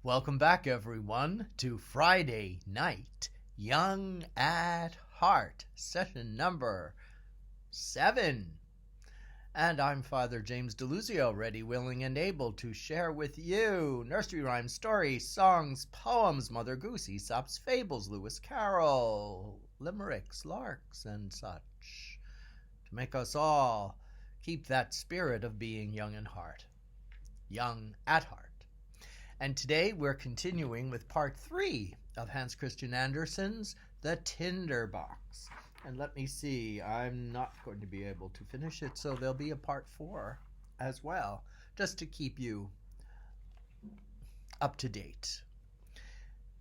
Welcome back, everyone, to Friday Night Young at Heart, session number 7. And I'm Father James DeLuzio, ready, willing, and able to share with you nursery rhymes, stories, songs, poems, Mother Goose, Aesop's fables, Lewis Carroll, limericks, larks, and such, to make us all keep that spirit of being young in heart, young at heart. And today we're continuing with part 3 of Hans Christian Andersen's The Tinder Box. And let me see, I'm not going to be able to finish it, so there'll be a part 4 as well, just to keep you up to date.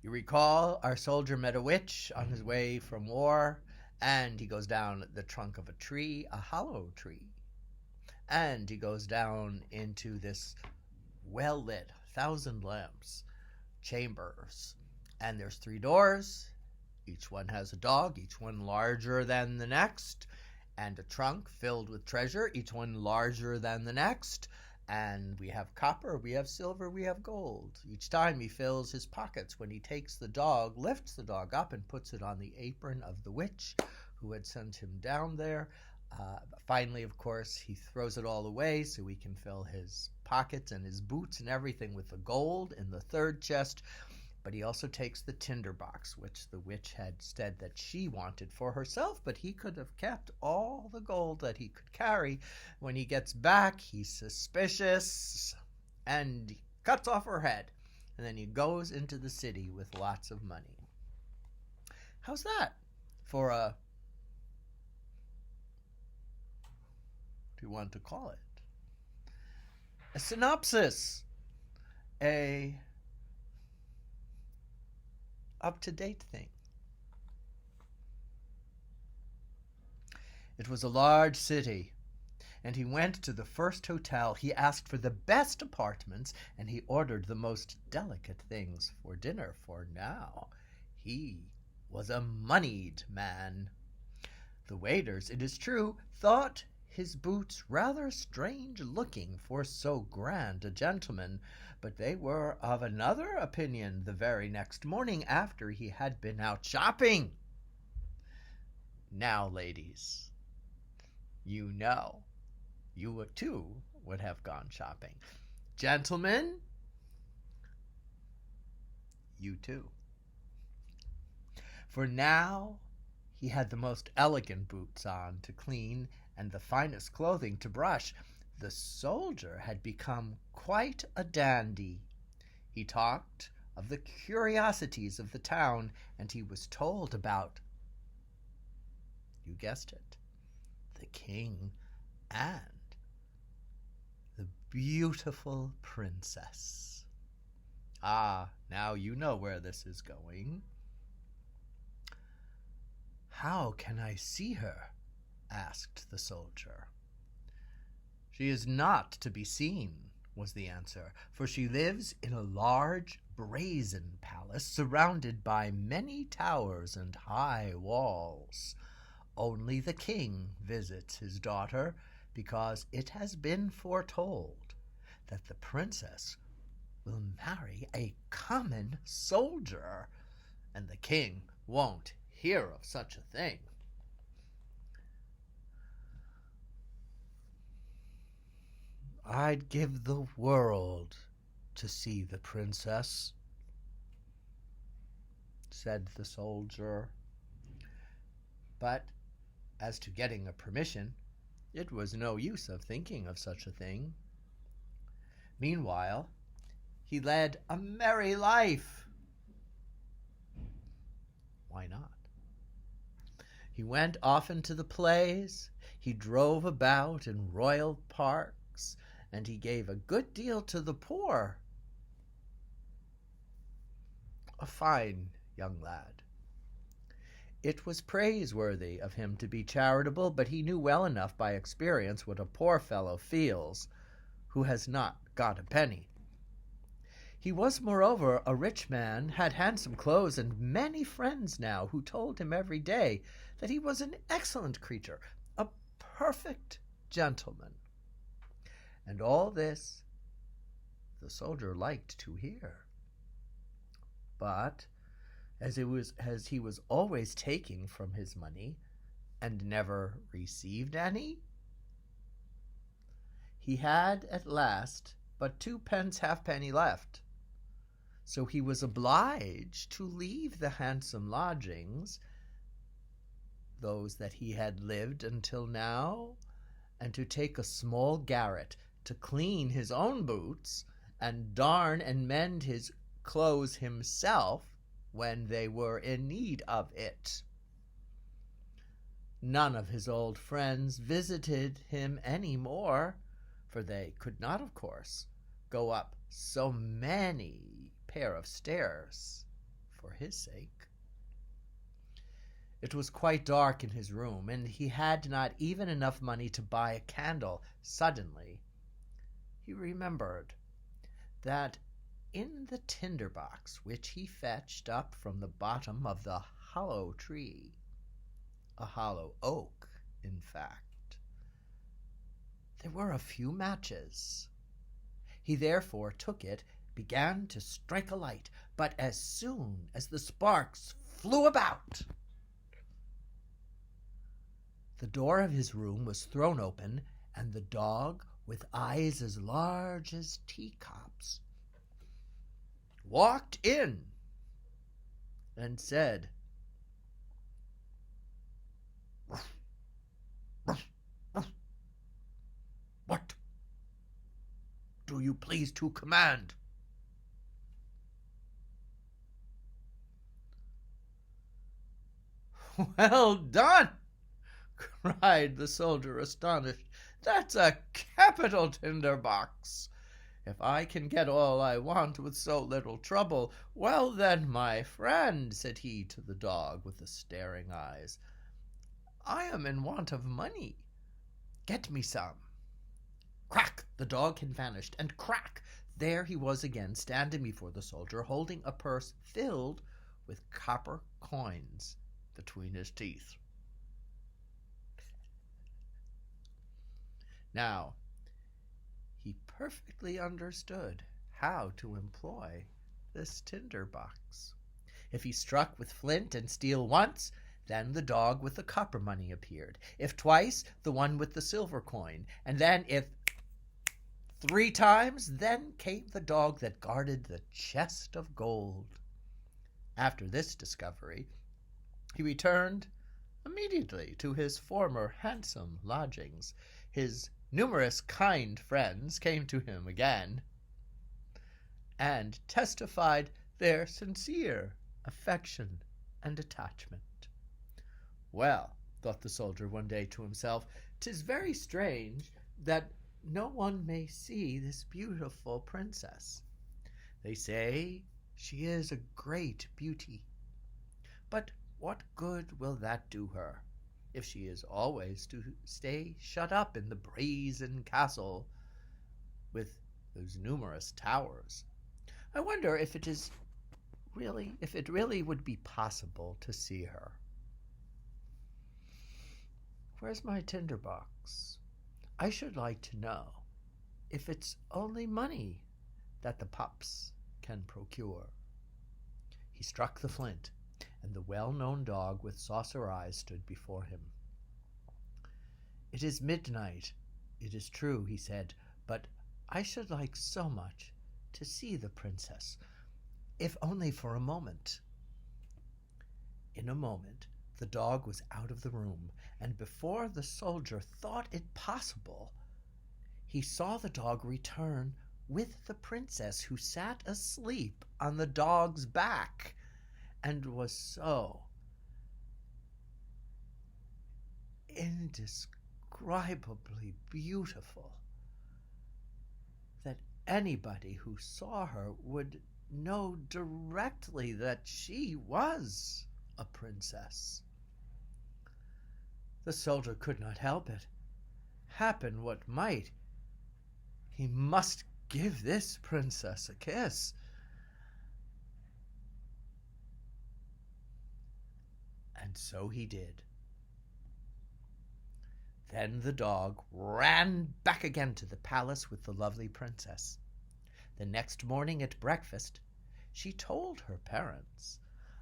You recall our soldier met a witch on his way from war, and he goes down the trunk of a tree, a hollow tree. And he goes down into this well-lit 1,000 lamps chambers, and there's 3 doors. Each one has a dog, each one larger than the next, and a trunk filled with treasure, each one larger than the next. And we have copper, we have silver, we have gold. Each time he fills his pockets when he takes the dog, lifts the dog up and puts it on the apron of the witch who had sent him down there. Finally, of course, he throws it all away so he can fill his pockets and his boots and everything with the gold in the 3rd chest. But he also takes the tinder box, which the witch had said that she wanted for herself, but he could have kept all the gold that he could carry. When he gets back, he's suspicious and he cuts off her head. And then he goes into the city with lots of money. How's that for a... do you want to call it? A synopsis. A up-to-date thing. It was a large city, and he went to the first hotel. He asked for the best apartments, and he ordered the most delicate things for dinner, for now he was a moneyed man. The waiters, it is true, thought his boots rather strange looking for so grand a gentleman, but they were of another opinion the very next morning after he had been out shopping. Now, ladies, you know, you too would have gone shopping. Gentlemen, you too. For now he had the most elegant boots on to clean and the finest clothing to brush. The soldier had become quite a dandy. He talked of the curiosities of the town, and he was told about, you guessed it, the king and the beautiful princess. Ah, now you know where this is going. How can I see her? Asked the soldier. She is not to be seen, was the answer, for she lives in a large brazen palace surrounded by many towers and high walls. Only the king visits his daughter, because it has been foretold that the princess will marry a common soldier, and the king won't hear of such a thing. I'd give the world to see the princess, said the soldier. But as to getting a permission, it was no use of thinking of such a thing. Meanwhile, he led a merry life. Why not? He went often to the plays, he drove about in royal parks, and he gave a good deal to the poor. A fine young lad. It was praiseworthy of him to be charitable, but he knew well enough by experience what a poor fellow feels who has not got a penny. He was, moreover, a rich man, had handsome clothes, and many friends now who told him every day that he was an excellent creature, a perfect gentleman. And all this the soldier liked to hear. But as he was always taking from his money and never received any, he had at last but 2 pence halfpenny left. So he was obliged to leave the handsome lodgings, those that he had lived until now, and to take a small garret to clean his own boots and darn and mend his clothes himself when they were in need of it. None of his old friends visited him any more, for they could not, of course, go up so many pair of stairs for his sake. It was quite dark in his room, and he had not even enough money to buy a candle. Suddenly, he remembered that in the tinder box which he fetched up from the bottom of the hollow tree, a hollow oak, in fact, there were a few matches. He therefore took it, began to strike a light, but as soon as the sparks flew about, the door of his room was thrown open, and the dog, with eyes as large as teacups, walked in and said, "What do you please to command?" "Well done!" cried the soldier, astonished. "That's a capital tinder box. If I can get all I want with so little trouble, well then, my friend," said he to the dog with the staring eyes, "I am in want of money. Get me some." Crack! The dog had vanished, and crack! There he was again, standing before the soldier, holding a purse filled with copper coins between his teeth. Now, he perfectly understood how to employ this tinder box. If he struck with flint and steel once, then the dog with the copper money appeared. If twice, the one with the silver coin. And then if 3 times, then came the dog that guarded the chest of gold. After this discovery, he returned immediately to his former handsome lodgings. His numerous kind friends came to him again and testified their sincere affection and attachment. "Well," thought the soldier one day to himself, "'tis very strange that no one may see this beautiful princess. They say she is a great beauty. But what good will that do her, if she is always to stay shut up in the brazen castle with those numerous towers? I wonder if it really would be possible to see her. Where's my tinder box? I should like to know if it's only money that the pups can procure." He struck the flint, and the well-known dog with saucer eyes stood before him. "It is midnight, it is true," he said, "but I should like so much to see the princess, if only for a moment." In a moment the dog was out of the room, and before the soldier thought it possible, he saw the dog return with the princess, who sat asleep on the dog's back, and was so indescribably beautiful that anybody who saw her would know directly that she was a princess. The soldier could not help it. Happen what might, he must give this princess a kiss. And so he did. Then the dog ran back again to the palace with the lovely princess. The next morning at breakfast, she told her parents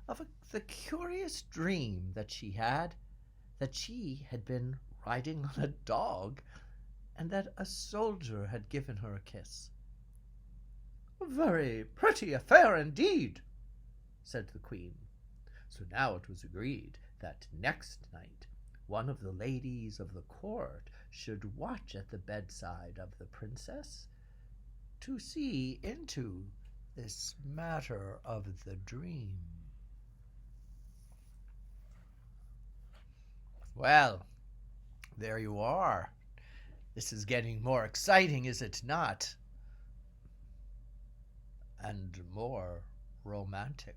of the curious dream that she had been riding on a dog and that a soldier had given her a kiss. "A very pretty affair indeed," said the queen. So now it was agreed that next night one of the ladies of the court should watch at the bedside of the princess to see into this matter of the dream. Well, there you are. This is getting more exciting, is it not? And more romantic.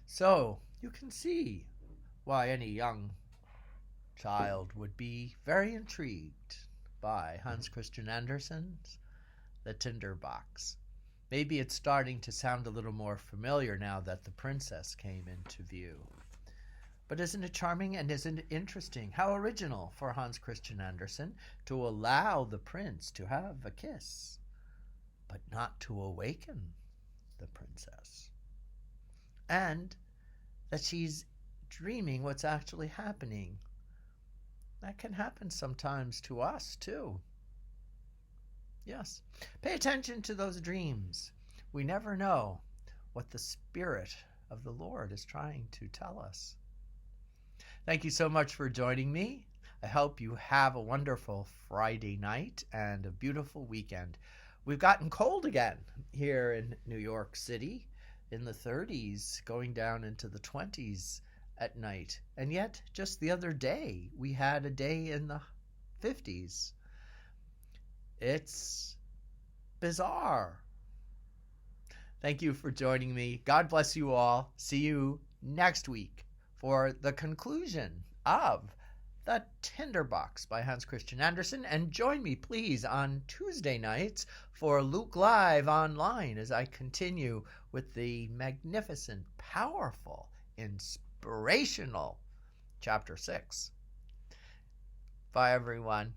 So, you can see why any young child would be very intrigued by Hans Christian Andersen's The Tinder Box. Maybe it's starting to sound a little more familiar now that the princess came into view. But isn't it charming and isn't it interesting? How original for Hans Christian Andersen to allow the prince to have a kiss, but not to awaken the princess. And that she's dreaming what's actually happening. That can happen sometimes to us, too. Yes. Pay attention to those dreams. We never know what the Spirit of the Lord is trying to tell us. Thank you so much for joining me. I hope you have a wonderful Friday night and a beautiful weekend. We've gotten cold again here in New York City, in the 30s, going down into the 20s at night. And yet, just the other day, we had a day in the 50s. It's bizarre. Thank you for joining me. God bless you all. See you next week for the conclusion of The Tinder Box by Hans Christian Andersen. And join me, please, on Tuesday nights for Luke Live Online as I continue with the magnificent, powerful, inspirational Chapter 6. Bye, everyone.